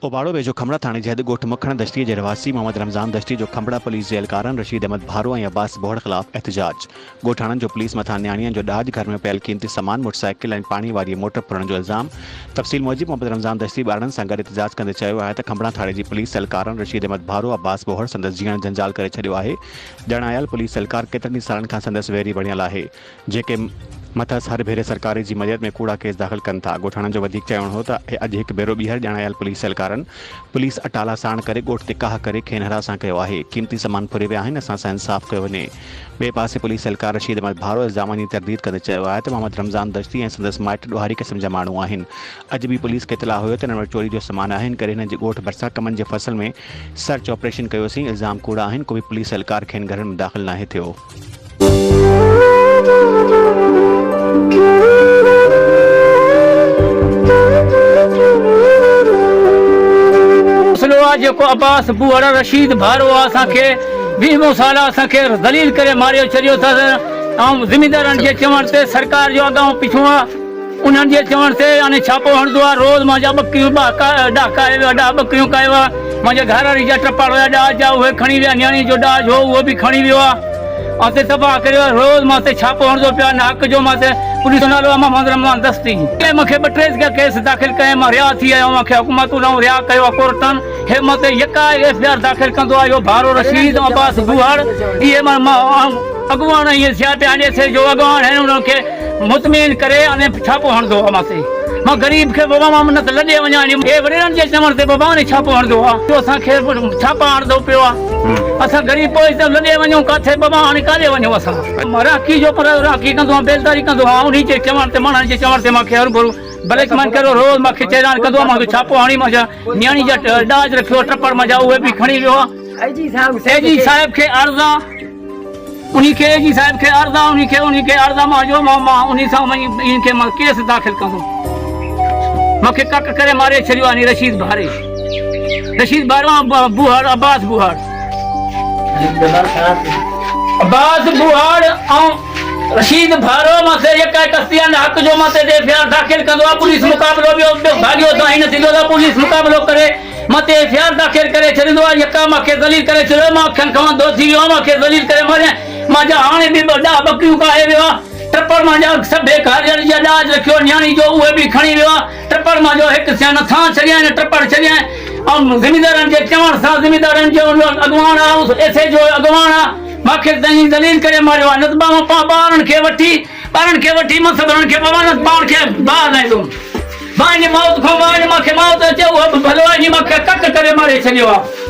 उबाड़ो वेझो खमड़ा थाणे जे हद ॻोठ मखण दश्ती जे रवासी मोहम्मद रमज़ान दश्ती जो खमड़ा पुलिस जे एहलकारनि रशीद अहमद भारो ऐं अब्बास बोहड़ ख़िलाफ़ एहतजाज। ॻोठाणनि जो पुलिस मथां न्याणीअ जो ॾाज, घर में पियल क़ीमती सामान, मोटरसाइकिल ऐं पाणी वारी मोटर फुरण जो इल्ज़ाम। तफ़सील मूजिब मोहम्मद रमज़ान दश्ती ॿारनि सां गॾु एहतजाज कंदे चयो आहे त खमड़ा थाणे जी पुलिस एहलकारनि रशीद अहमद भारो, अब्बास बोहड़ संदसि जीअण जंजाल करे छॾियो आहे। ॼाण आयल पुलिस एहलकार केतिरनि ई सालनि खां संदसि वैरी बणियल आहे, जेके मथस हर भेरे सरकारी जी मदद में कूड़ा केस दाख़िल कनि था। ॻोठाणनि जो वधीक चवणु हो त अॼु हिकु भेरो ॿीहर ॼाणायल पुलिस एहलकारनि पुलिस अटाला साण करे ॻोठ ते काह करे खेनि हरासां कयो आहे। क़ीमती सामान फुरे विया आहिनि, असां सां इंसाफ़ कयो वञे। ॿिए पासे पुलिस एहलकार रशीद अहमद भारो इल्ज़ामनि जी तरदीद कंदे चयो आहे त मोहम्मद रमज़ान दश्ती ऐं संदसि माइट ॾोहारी क़िस्म जा माण्हू आहिनि। अॼु बि पुलिस खे इतला हुयो त हिन वटि चोरी जो सामान आहे, करे हिन जे ॻोठ भरिसां कमनि जे फसल में सर्च ऑपरेशन कयोसीं। इल्ज़ाम कूड़ा आहिनि, को बि पुलिस एहलकार खेनि घरनि में दाख़िल नाहे थियो। जेको अब्बास बुहड़ रशीद भारो असांखे 20 साल असांखे दलील करे मारियो छॾियो अथसि ऐं ज़मींदारनि जे चवण ते सरकार जो अॻाऊं पिछूं आहे, उन्हनि जे चवण ते हाणे छापो हणंदो आहे। रोज़ मुंहिंजा ॿकरियूं ॾाह ॿकरियूं कयो आहे, मुंहिंजे घर वारी जा टपाड़ हुया ॾाज जा, उहे खणी विया। न्याणी जो ॾाज हो उहो बि खणी वियो आहे ऐं ते तबाह करियो। रोज़ मां ते छापो हणंदो पियो आहे, नाक जो मां ते पुलिस जो नालो आहे मोहम्मद रमज़ान दश्ती। मूंखे 32 केस दाख़िल कया, मां रिहा थी आहियो। मूंखे हुकूमतूं रिहा कयो आहे कोर्टनि। हे मां ते यका एफआईआर दाख़िल कंदो आहे। इहो भारो रशीद अब्बास बुहड़ इहे अॻुवान इहे थिया पिया आहिनि, जो अॻुवान आहिनि उन्हनि खे मुतमिन करे अने छापो हणंदो आहे। मां ग़रीब खे बाबा मां न त लॾे वञा, हे वॾेरनि जे चवण ते बाबा ने छापो हणंदो आहे, असांखे छापा हणंदो पियो आहे। असां ग़रीब पोइ त लॾे वञूं किथे बाबा, हाणे काॾे वञूं असां। राखी जो पर राखी कंदो आहियां, बेलदारी कंदो आहियां, उन जे चवण ते माण्हुनि जे चवण ते मूंखे हरू भरू भले मन करो। रोज़ मूंखे चैरान कंदो आहे, मूंखे छापो हणी मुंहिंजा न्याणी जा ॾाज रखियो, टपड़ मुंहिंजा उहे बि खणी वियो आहे। एजी साहिब खे अर्ज़ा, उनखे एजी साहिब खे अर्ज़ा, उनखे अर्ज़ा मां जो मां उन सां इनखे मां केस दाख़िल कंदुमि। मूंखे कक करे मारे छॾियो आहे रशीद भारे, रशीद भारो बुहड़, अब्बास बुहड़, अब्बास बुहड़ ऐं रशीद भारो मां यका कस्तियान हक़ जो मां ते एफआईआर दाख़िल कंदो आहे। पुलिस मुक़ाबिलो ॿियो भाॻियो त ही न थींदो त पुलिस मुक़ाबिलो करे मां ते एफआईआर दाख़िल करे छॾींदो आहे। यका मूंखे दलील करे छॾियो, मां अखियुनि खां अंधो थी वियो आहे, मूंखे दलील करे मारे। मुंहिंजा हाणे बि ॾाह ॿकरियूं काहे वियो आहे, टपड़ मुंहिंजा सभे घर जा ॾाज रखियो, न्याणी जो उहे बि खणी वियो आहे। टपड़ मुंहिंजो हिकु सियान थां छॾिया आहिनि, टपड़ छॾिया आहिनि ऐं ज़मींदारनि जे चवण सां ज़मींदारनि जो अॻुवान आहे, एसे जो अॻुवान आहे, मूंखे दलील करे मारियो आहे। न त मां ॿारनि खे वठी मां सभिनीनि खे पाण खे ॿार आहियूं, भाई मौत खां मूंखे मौत अचे, उहो भलो आहे, मूंखे कक करे मारे छॾियो आहे।